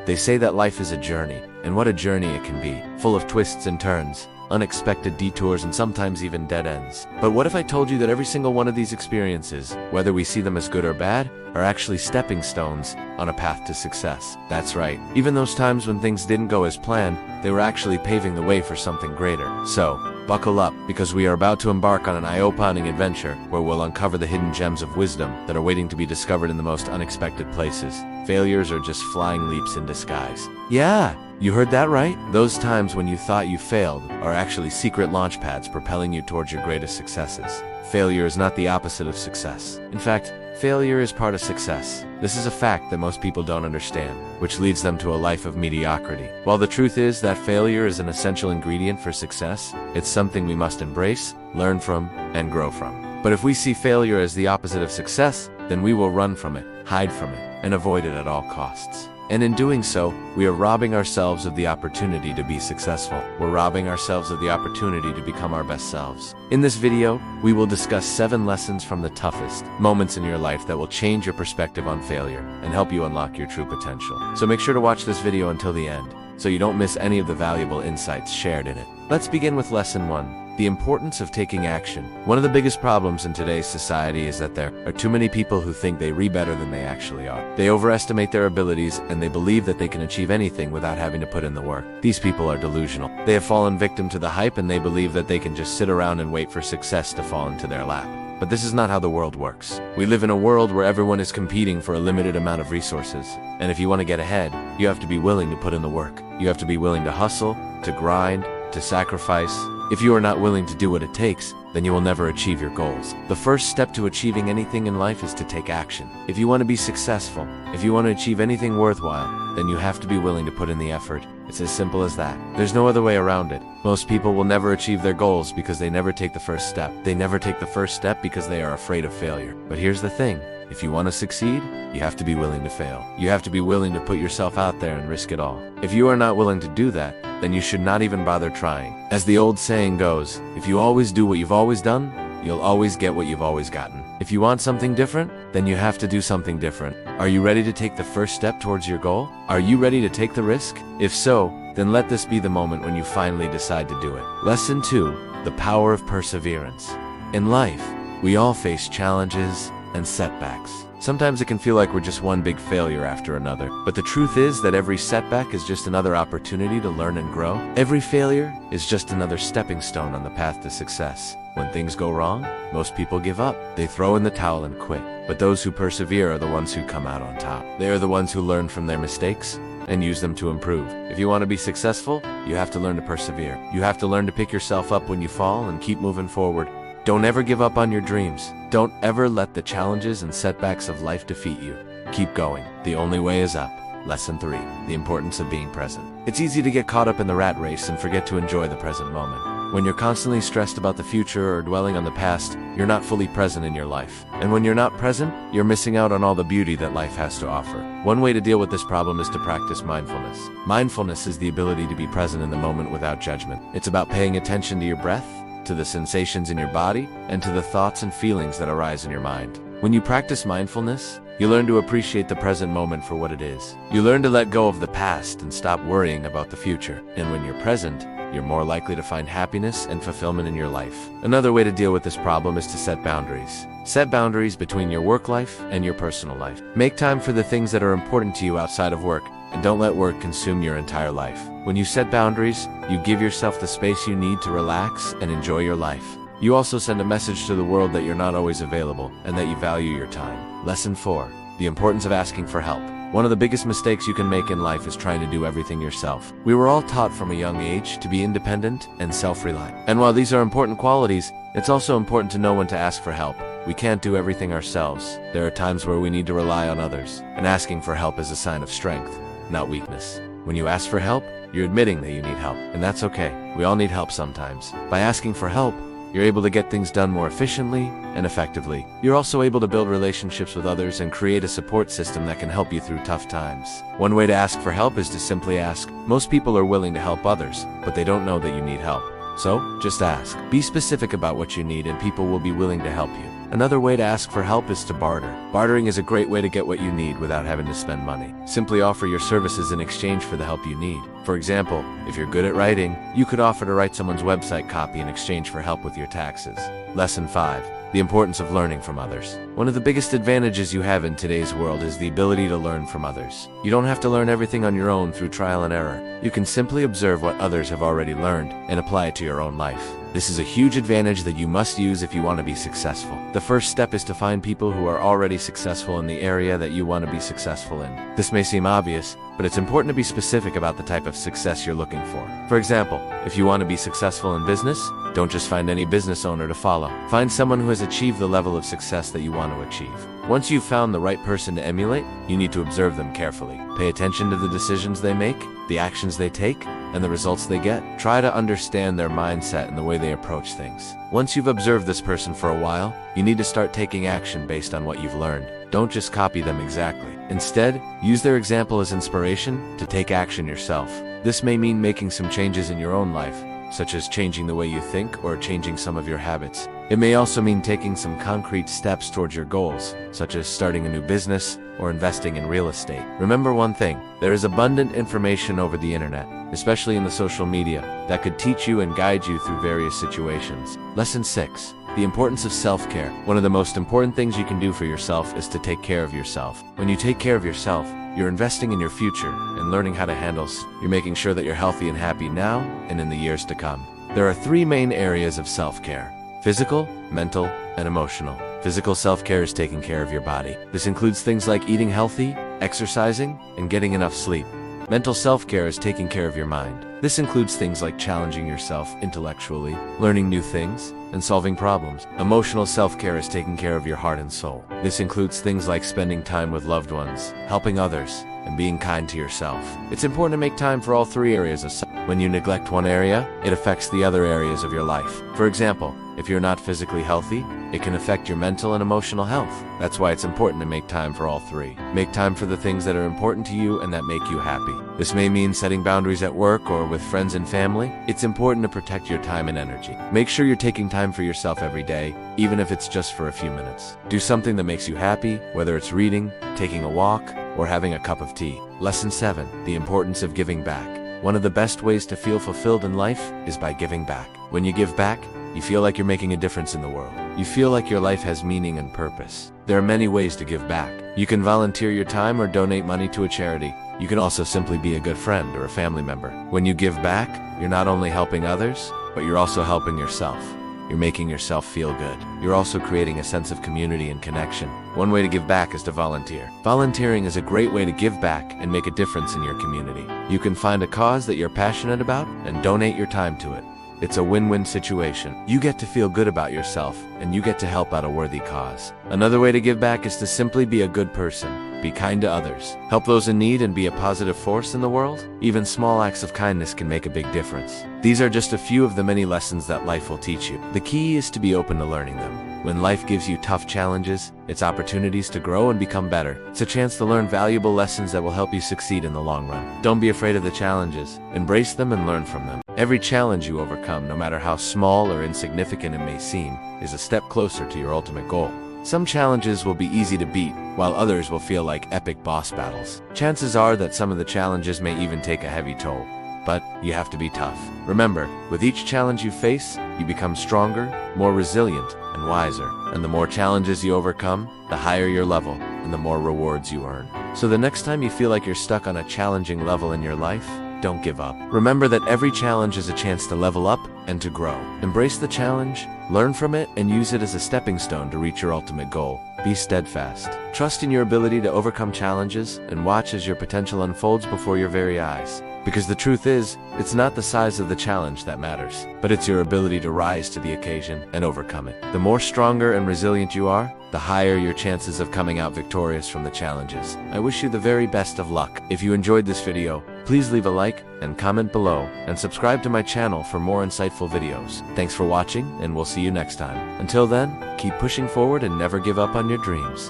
They say that life is a journey, and what a journey it can be, full of twists and turns, unexpected detours, and sometimes even dead ends. But what if I told you that every single one of these experiences, whether we see them as good or bad, are actually stepping stones on a path to success? That's right. Even those times when things didn't go as planned, they were actually paving the way for something greater. So, buckle up, because we are about to embark on an eye-opening adventure where we'll uncover the hidden gems of wisdom that are waiting to be discovered in the most unexpected places. Failures are just flying leaps in disguise. Yeah, you heard that right. Those times when you thought you failed are actually secret launch pads propelling you towards your greatest successes. Failure is not the opposite of success. In fact, failure is part of success. This is a fact that most people don't understand, which leads them to a life of mediocrity. While the truth is that failure is an essential ingredient for success, it's something we must embrace, learn from, and grow from. But if we see failure as the opposite of success, then we will run from it, hide from it, and avoid it at all costs. And in doing so, we are robbing ourselves of the opportunity to be successful. We're robbing ourselves of the opportunity to become our best selves. In this video, we will discuss 7 lessons from the toughest moments in your life that will change your perspective on failure and help you unlock your true potential. So make sure to watch this video until the end, so you don't miss any of the valuable insights shared in it. Let's begin with Lesson 1. The importance of taking action. One of the biggest problems in today's society is that there are too many people who think they read better than they actually are. They overestimate their abilities and they believe that they can achieve anything without having to put in the work. These people are delusional. They have fallen victim to the hype and they believe that they can just sit around and wait for success to fall into their lap. But this is not how the world works. We live in a world where everyone is competing for a limited amount of resources. And if you want to get ahead, you have to be willing to put in the work. You have to be willing to hustle, to grind, to sacrifice. If you are not willing to do what it takes, then you will never achieve your goals. The first step to achieving anything in life is to take action. If you want to be successful, if you want to achieve anything worthwhile, then you have to be willing to put in the effort. It's as simple as that. There's no other way around it. Most people will never achieve their goals because they never take the first step. They never take the first step because they are afraid of failure. But here's the thing. If you want to succeed, you have to be willing to fail. You have to be willing to put yourself out there and risk it all. If you are not willing to do that, then you should not even bother trying. As the old saying goes, if you always do what you've always done, you'll always get what you've always gotten. If you want something different, then you have to do something different. Are you ready to take the first step towards your goal? Are you ready to take the risk? If so, then let this be the moment when you finally decide to do it. Lesson 2. The power of perseverance. In life, we all face challenges and setbacks. Sometimes it can feel like we're just one big failure after another, but the truth is that every setback is just another opportunity to learn and grow. Every failure is just another stepping stone on the path to success. When things go wrong, most people give up. They throw in the towel and quit. But those who persevere are the ones who come out on top. They are the ones who learn from their mistakes and use them to improve. If you want to be successful, you have to learn to persevere. You have to learn to pick yourself up when you fall and keep moving forward. Don't ever give up on your dreams. Don't ever let the challenges and setbacks of life defeat you. Keep going. The only way is up. Lesson 3. The importance of being present. It's easy to get caught up in the rat race and forget to enjoy the present moment. When you're constantly stressed about the future or dwelling on the past, you're not fully present in your life. And when you're not present, you're missing out on all the beauty that life has to offer. One way to deal with this problem is to practice mindfulness. Mindfulness is the ability to be present in the moment without judgment. It's about paying attention to your breath, to the sensations in your body, and to the thoughts and feelings that arise in your mind. When you practice mindfulness, you learn to appreciate the present moment for what it is. You learn to let go of the past and stop worrying about the future. And when you're present, you're more likely to find happiness and fulfillment in your life. Another way to deal with this problem is to set boundaries. Set boundaries between your work life and your personal life. Make time for the things that are important to you outside of work, and don't let work consume your entire life. When you set boundaries, you give yourself the space you need to relax and enjoy your life. You also send a message to the world that you're not always available and that you value your time. Lesson 4. The importance of asking for help. One of the biggest mistakes you can make in life is trying to do everything yourself. We were all taught from a young age to be independent and self-reliant. And while these are important qualities, it's also important to know when to ask for help. We can't do everything ourselves. There are times where we need to rely on others, and asking for help is a sign of strength, not weakness. When you ask for help, you're admitting that you need help, and that's okay. We all need help sometimes. By asking for help, you're able to get things done more efficiently and effectively. You're also able to build relationships with others and create a support system that can help you through tough times. One way to ask for help is to simply ask. Most people are willing to help others, but they don't know that you need help. So, just ask. Be specific about what you need and people will be willing to help you. Another way to ask for help is to barter. Bartering is a great way to get what you need without having to spend money. Simply offer your services in exchange for the help you need. For example, if you're good at writing, you could offer to write someone's website copy in exchange for help with your taxes. Lesson 5. The importance of learning from others. One of the biggest advantages you have in today's world is the ability to learn from others. You don't have to learn everything on your own through trial and error. You can simply observe what others have already learned and apply it to your own life. This is a huge advantage that you must use if you want to be successful. The first step is to find people who are already successful in the area that you want to be successful in. This may seem obvious, but it's important to be specific about the type of success you're looking for. For example, if you want to be successful in business, don't just find any business owner to follow. Find someone who has achieved the level of success that you want to achieve. Once you've found the right person to emulate, you need to observe them carefully. Pay attention to the decisions they make, the actions they take, and the results they get. Try to understand their mindset and the way they approach things. Once you've observed this person for a while, you need to start taking action based on what you've learned. Don't just copy them exactly. Instead, use their example as inspiration to take action yourself. This may mean making some changes in your own life, such as changing the way you think or changing some of your habits. It may also mean taking some concrete steps towards your goals, such as starting a new business or investing in real estate. Remember one thing, there is abundant information over the internet, especially in the social media, that could teach you and guide you through various situations. Lesson 6. The importance of self-care. One of the most important things you can do for yourself is to take care of yourself. When you take care of yourself, you're investing in your future and learning how to handle. You're making sure that you're healthy and happy now and in the years to come. There are 3 main areas of self-care: physical, mental, and emotional. Physical self-care is taking care of your body. This includes things like eating healthy, exercising, and getting enough sleep. Mental self-care is taking care of your mind. This includes things like challenging yourself intellectually, learning new things, and solving problems. Emotional self-care is taking care of your heart and soul. This includes things like spending time with loved ones, helping others, and being kind to yourself. It's important to make time for all 3 areas of self. When you neglect one area, it affects the other areas of your life. For example, if you're not physically healthy, it can affect your mental and emotional health. That's why it's important to make time for all 3. Make time for the things that are important to you and that make you happy. This may mean setting boundaries at work or with friends and family. It's important to protect your time and energy. Make sure you're taking time for yourself every day, even if it's just for a few minutes. Do something that makes you happy, whether it's reading, taking a walk, or having a cup of tea. Lesson 7. The importance of giving back. One of the best ways to feel fulfilled in life is by giving back. When you give back, you feel like you're making a difference in the world. You feel like your life has meaning and purpose. There are many ways to give back. You can volunteer your time or donate money to a charity. You can also simply be a good friend or a family member. When you give back, you're not only helping others, but you're also helping yourself. You're making yourself feel good. You're also creating a sense of community and connection. One way to give back is to volunteer. Volunteering is a great way to give back and make a difference in your community. You can find a cause that you're passionate about and donate your time to it. It's a win-win situation. You get to feel good about yourself, and you get to help out a worthy cause. Another way to give back is to simply be a good person. Be kind to others. Help those in need and be a positive force in the world. Even small acts of kindness can make a big difference. These are just a few of the many lessons that life will teach you. The key is to be open to learning them. When life gives you tough challenges, it's opportunities to grow and become better. It's a chance to learn valuable lessons that will help you succeed in the long run. Don't be afraid of the challenges. Embrace them and learn from them. Every challenge you overcome, no matter how small or insignificant it may seem, is a step closer to your ultimate goal. Some challenges will be easy to beat, while others will feel like epic boss battles. Chances are that some of the challenges may even take a heavy toll. But you have to be tough. Remember, with each challenge you face, you become stronger, more resilient, and wiser. And the more challenges you overcome, the higher your level, and the more rewards you earn. So the next time you feel like you're stuck on a challenging level in your life, don't give up. Remember that every challenge is a chance to level up and to grow. Embrace the challenge, learn from it, and use it as a stepping stone to reach your ultimate goal. Be steadfast. Trust in your ability to overcome challenges and watch as your potential unfolds before your very eyes. Because the truth is, it's not the size of the challenge that matters, but it's your ability to rise to the occasion and overcome it. The more stronger and resilient you are, the higher your chances of coming out victorious from the challenges. I wish you the very best of luck. If you enjoyed this video, please leave a like and comment below, and subscribe to my channel for more insightful videos. Thanks for watching, and we'll see you next time. Until then, keep pushing forward and never give up on your dreams.